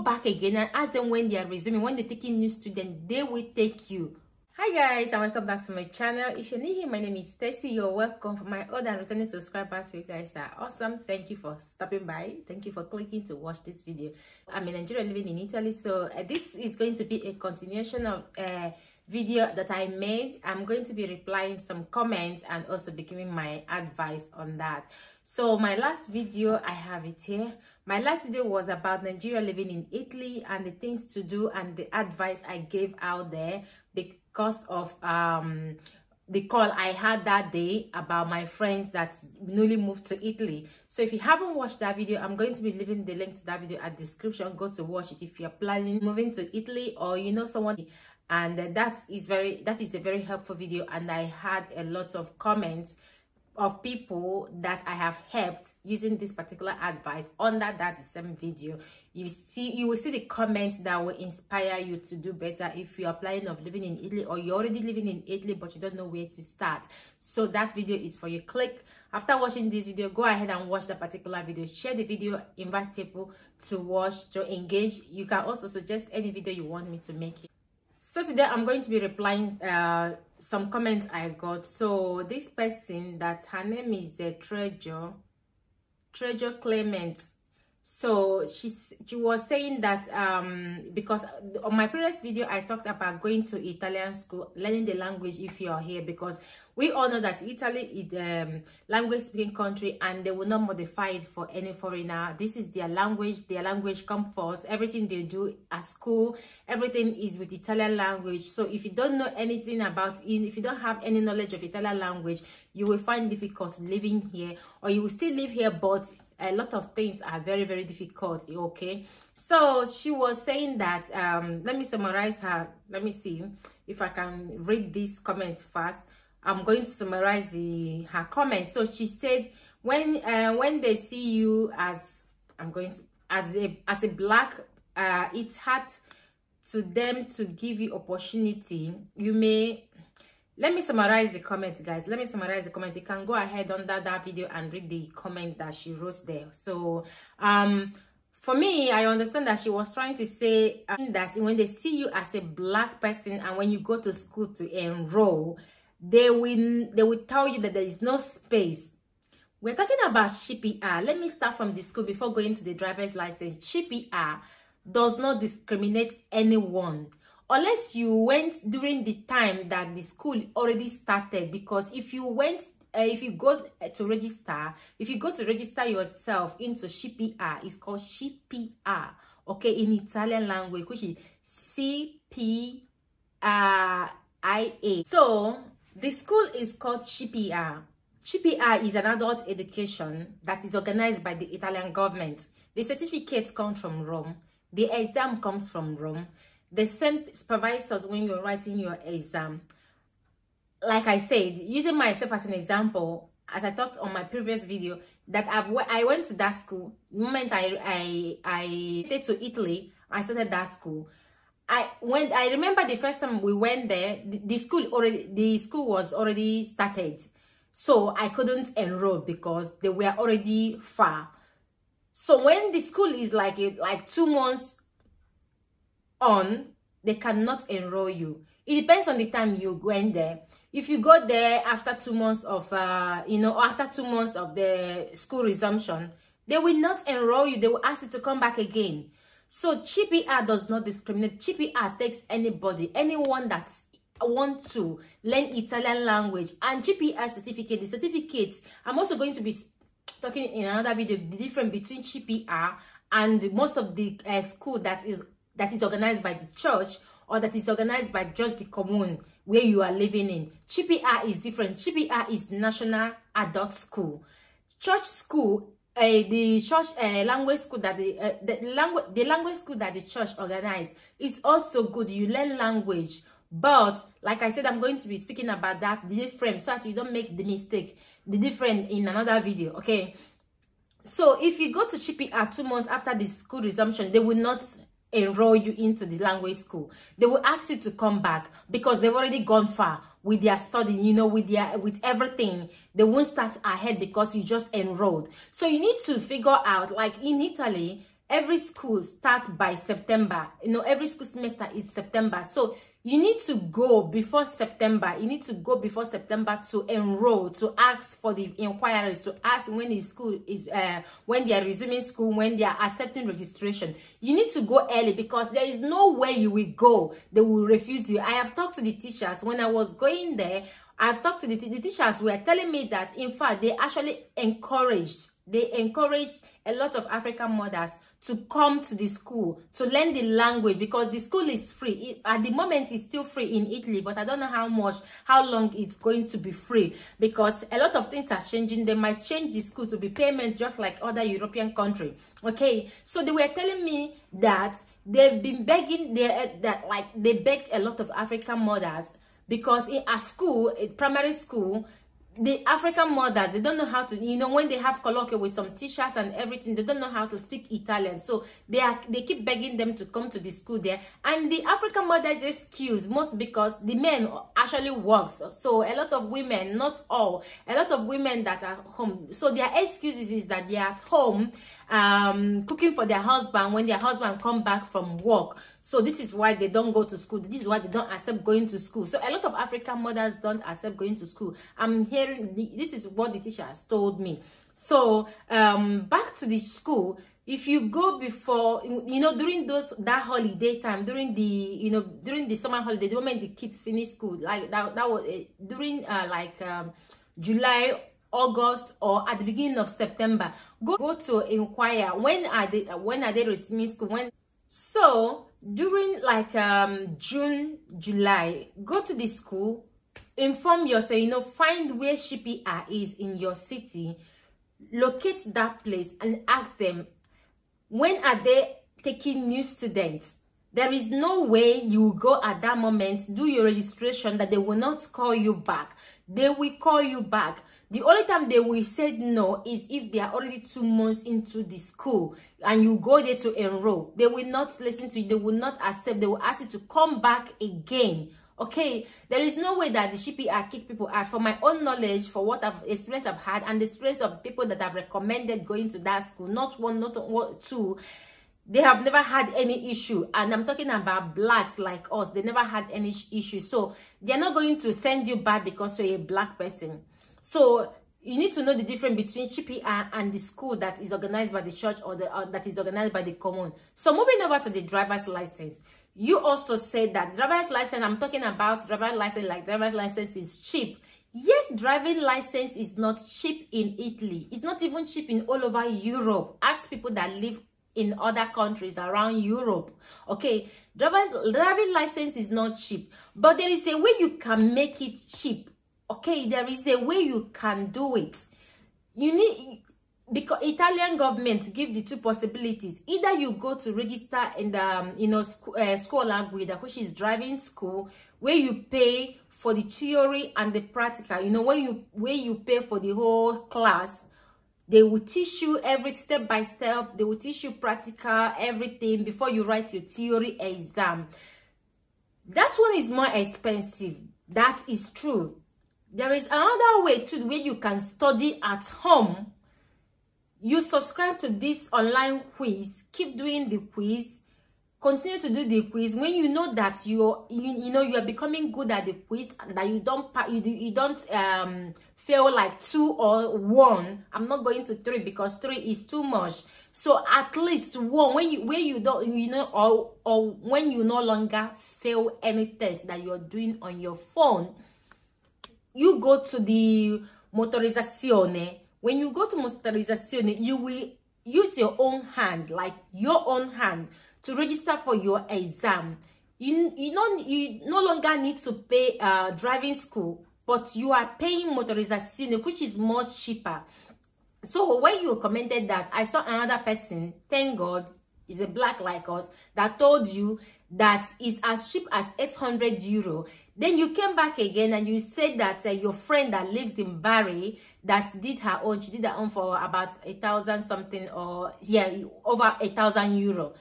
back again and ask them when they are resuming, when they're taking new students, they will take you. Hi guys, and welcome back to my channel. If you're new here, my name is Stacy. You're welcome. For my old and returning subscribers, you guys are awesome. Thank you for stopping by. Thank you for clicking to watch this video. I'm in Nigeria living in Italy, so this is going to be a continuation of video that I made. I'm going to be replying some comments and also be giving my advice on that. So my last video, I have it here. My last video was about Nigeria living in Italy and the things to do and the advice I gave out there because of the call I had that day about my friends that newly moved to Italy. So if you haven't watched that video, I'm going to be leaving the link to that video at the description. Go to watch it if you're planning moving to Italy or you know someone. And that is a very helpful video, and I had a lot of comments of people that I have helped using this particular advice under that same video. You will see the comments that will inspire you to do better if you are planning of living in Italy or you're already living in Italy but you don't know where to start. So that video is for you. Click after watching this video, go ahead and watch the particular video, share the video, invite people to watch, to engage. You can also suggest any video you want me to make. So today I'm going to be replying some comments I got. So this person, that her name is Treasure Clement. So she was saying that because on my previous video I talked about going to Italian school, learning the language if you are here, because we all know that Italy is a language speaking country and they will not modify it for any foreigner. This is their language comes first. Everything they do at school, everything is with Italian language. So if you don't know anything about it, if you don't have any knowledge of Italian language, you will find difficult living here, or you will still live here but a lot of things are very, very difficult. Okay, so she was saying that let me summarize her. Let me see if I can read this comment fast. I'm going to summarize her comment. So she said, when they see you as as a black, it's hard to them to give you opportunity. You may. Let me summarize the comment, guys. Let me summarize the comment. You can go ahead under that video and read the comment that she wrote there. So for me, I understand that she was trying to say that when they see you as a black person and when you go to school to enroll, they will tell you that there is no space. We're talking about CPR. Let me start from the school before going to the driver's license. CPR does not discriminate anyone, unless you went during the time that the school already started. Because if you go to register yourself into CPR, it's called CPR, okay, in Italian language, which is CPRIA. So the school is called CPR. CPR is an adult education that is organized by the Italian government. The certificate comes from Rome. The exam comes from Rome. They send supervisors when you're writing your exam. Like I said, using myself as an example, as I talked on my previous video, that I went to that school. The moment I went to Italy, I started that school. I remember the first time we went there, the school was already started, so I couldn't enroll because they were already far. So when the school is like 2 months on, they cannot enroll you. It depends on the time you go in there. If you go there after 2 months of after 2 months of the school resumption, they will not enroll you. They will ask you to come back again. So CPR does not discriminate. CPR takes anybody, anyone that wants to learn Italian language. And CPR certificate, the certificates, I'm also going to be talking in another video the difference between CPR and most of the school that is organized by the church, or that is organized by just the commune where you are living in. CPR is different. CPR is National Adult School. Church school, the church language school that the language school that the church organized is also good. You learn language, but like I said, I'm going to be speaking about that the difference so that you don't make the mistake. The difference in another video, okay? So if you go to CPR 2 months after the school resumption, they will not enroll you into the language school. They will ask you to come back because they've already gone far with their study, with everything. They won't start ahead because you just enrolled. So you need to figure out, like in Italy, every school starts by September. You know, every school semester is September. So you need to go before September. You need to go before September to enroll, to ask for the inquiries, to ask when the school is, when they are resuming school, when they are accepting registration. You need to go early, because there is no way you will go, they will refuse you. I have talked to the teachers when I was going there. I've talked to the teachers were telling me that, in fact, they actually encouraged a lot of African mothers to come to the school to learn the language, because the school is free. At the moment, it's still free in Italy, but I don't know how long it's going to be free, because a lot of things are changing. They might change the school to be payment just like other European countries. Okay, so they were telling me that they've been begging, they begged a lot of African mothers, because in a school, a primary school, the African mother, they don't know how to, you know, when they have colloquy with some teachers and everything, they don't know how to speak Italian. So they keep begging them to come to the school there. And the African mother's excuse, most because the men actually works. So a lot of women, not all, a lot of women that are home. So their excuses is that they are at home cooking for their husband when their husband come back from work. So this is why they don't go to school. This is why they don't accept going to school. So a lot of African mothers don't accept going to school. I'm hearing, this is what the teacher has told me. So back to the school, if you go before, you know, during that holiday time, during the summer holiday, the moment the kids finish school, like that was during July, August, or at the beginning of September, go to inquire when are they resuming school. So during June, July, go to the school, inform yourself, you know, find where CPR is in your city, locate that place and ask them, when are they taking new students? There is no way you go at that moment, do your registration, that they will not call you back. They will call you back. The only time they will say no is if they are already 2 months into the school and you go there to enroll. They will not listen to you. They will not accept. They will ask you to come back again. Okay, there is no way that the CPR kick people out. For my own knowledge, for what experience I've had, and the experience of people that have recommended going to that school, not one, not two, they have never had any issue. And I'm talking about blacks like us. They never had any issue. So they're not going to send you back because you're a black person. So you need to know the difference between CPR and the school that is organized by the church, or that is organized by the commune. So moving over to the driver's license, you also said that driver's license, I'm talking about driver's license, like driver's license is cheap. Yes, driving license is not cheap in Italy. It's not even cheap in all over Europe. Ask people that live in other countries around Europe. Okay, driving license is not cheap, but there is a way you can make it cheap. Okay, there is a way you can do it. You need, because Italian government give the two possibilities. Either you go to register in the scuola guida, which is driving school, where you pay for the theory and the practical. You know, where you pay for the whole class. They will teach you every step by step. They will teach you practical, everything before you write your theory exam. That one is more expensive. That is true. There is another way too, where you can study at home. You subscribe to this online quiz, keep doing the quiz, continue to do the quiz. When you know that you are becoming good at the quiz, and that you don't fail like 2 or 1. I'm not going to 3 because 3 is too much. So at least 1, when you no longer fail any test that you're doing on your phone, you go to the motorizzazione. When you go to motorizzazione, you will use your own hand, to register for your exam. You no longer need to pay driving school, but you are paying motorizzazione, which is much cheaper. So when you commented that, I saw another person, thank God, is a black like us, that told you that it's as cheap as 800 euro. Then you came back again and you said that your friend that lives in Bari that did her own, she did her own for about 1,000 something, or yeah, over 1,000 euro.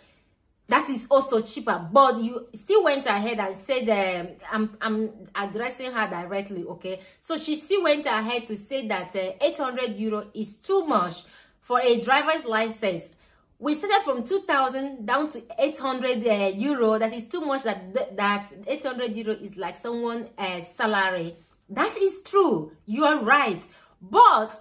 That is also cheaper, but you still went ahead and said, I'm addressing her directly, okay? So she still went ahead to say that 800 euro is too much for a driver's license. We started from 2,000 down to 800 euro. That is too much. That 800 euro is like someone's salary. That is true. You are right. But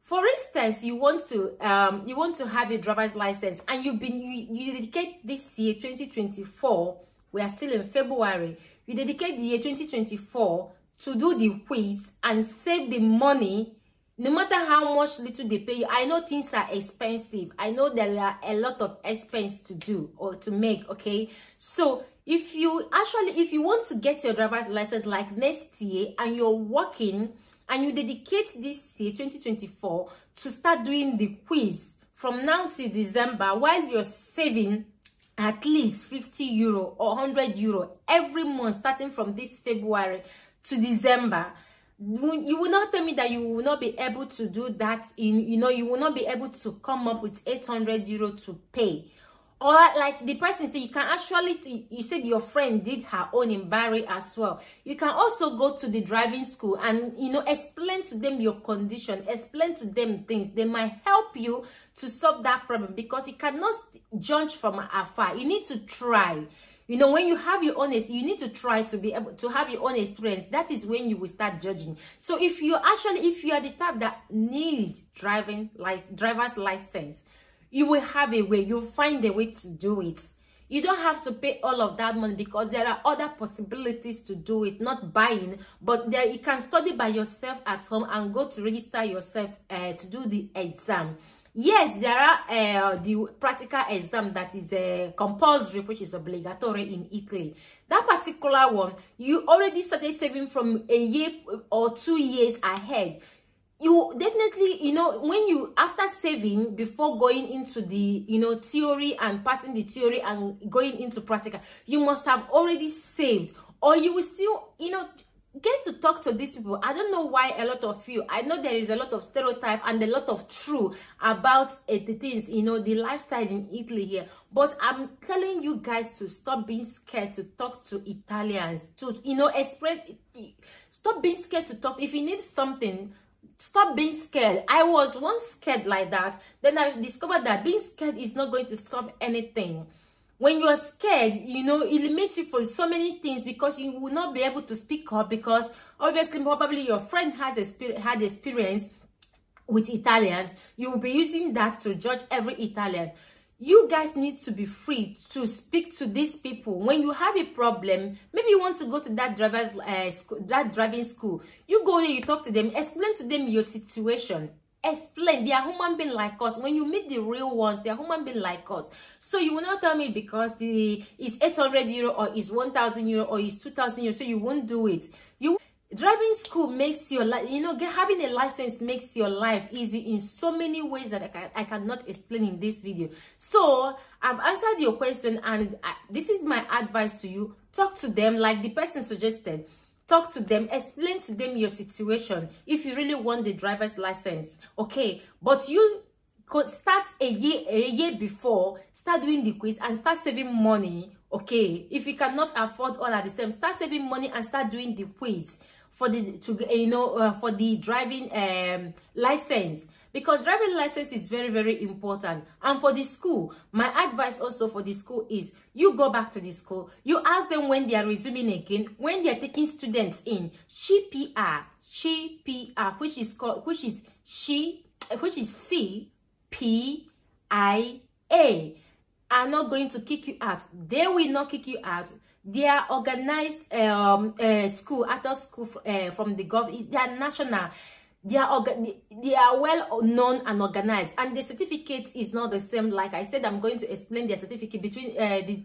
for instance, you want to have a driver's license, and you dedicate this year 2024. We are still in February. You dedicate the year 2024 to do the quiz and save the money. No matter how much little they pay you, I know things are expensive. I know there are a lot of expense to do or to make, okay? So if you want to get your driver's license like next year, and you're working and you dedicate this year 2024 to start doing the quiz from now till December, while you're saving at least 50 euro or 100 euro every month starting from this February to December, you will not tell me that you will not be able to do that. You will not be able to come up with 800 euro to pay. Or like the person said, you can actually, you said your friend did her own in Barry as well. You can also go to the driving school and explain to them your condition, explain to them things. They might help you to solve that problem, because you cannot judge from afar. You need to try. When you have your own, you need to try to be able to have your own experience. That is when you will start judging. So if you are the type that needs driver's license, you will have a way. You'll find a way to do it. You don't have to pay all of that money, because there are other possibilities to do it, not buying, but there you can study by yourself at home and go to register yourself to do the exam. Yes, there are the practical exam that is compulsory, which is obligatory in Italy. That particular one, you already started saving from a year or 2 years ahead. You definitely, when you, after saving, before going into the, theory and passing the theory and going into practical, you must have already saved, or you will still, get to talk to these people. I don't know why a lot of you, I know there is a lot of stereotype and a lot of true about the things, the lifestyle in Italy here. But I'm telling you guys to stop being scared to talk to Italians, to, stop being scared to talk. If you need something, stop being scared. I was once scared like that. Then I discovered that being scared is not going to solve anything. When you are scared, it limits you for so many things, because you will not be able to speak up, because obviously probably your friend had experience with Italians. You will be using that to judge every Italian. You guys need to be free to speak to these people. When you have a problem, maybe you want to go to that driving school, you go there, you talk to them, explain to them your situation. Explain. They are human beings like us. When you meet the real ones, they are human beings like us. So you will not tell me because it's 800 euro or it's 1,000 euro or it's 2,000 euro, so you won't do it. Driving school makes your life, having a license makes your life easy in so many ways that I cannot explain in this video. So I've answered your question, and this is my advice to you. Talk to them like the person suggested. Talk to them, explain to them your situation if you really want the driver's license, okay? But you could start a year before, start doing the quiz and start saving money, okay? If you cannot afford all at the same, start saving money and start doing the quiz for the driving license, because driving license is very, very important. And for the school, my advice also for the school is you go back to the school, you ask them when they are resuming again, when they are taking students in, CPIA, which is CPIA, are not going to kick you out. They will not kick you out. They are organized school, adult school from the government. They are national. They are well known and organized, and the certificate is not the same. Like I said, I'm going to explain their certificate between the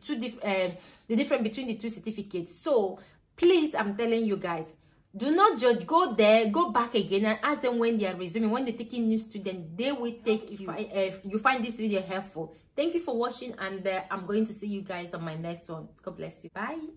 difference between the two certificates. So please, I'm telling you guys, do not judge. Go there, go back again, and ask them when they are resuming, when they're taking new students. They will take you if you find this video helpful. Thank you for watching, and I'm going to see you guys on my next one. God bless you. Bye.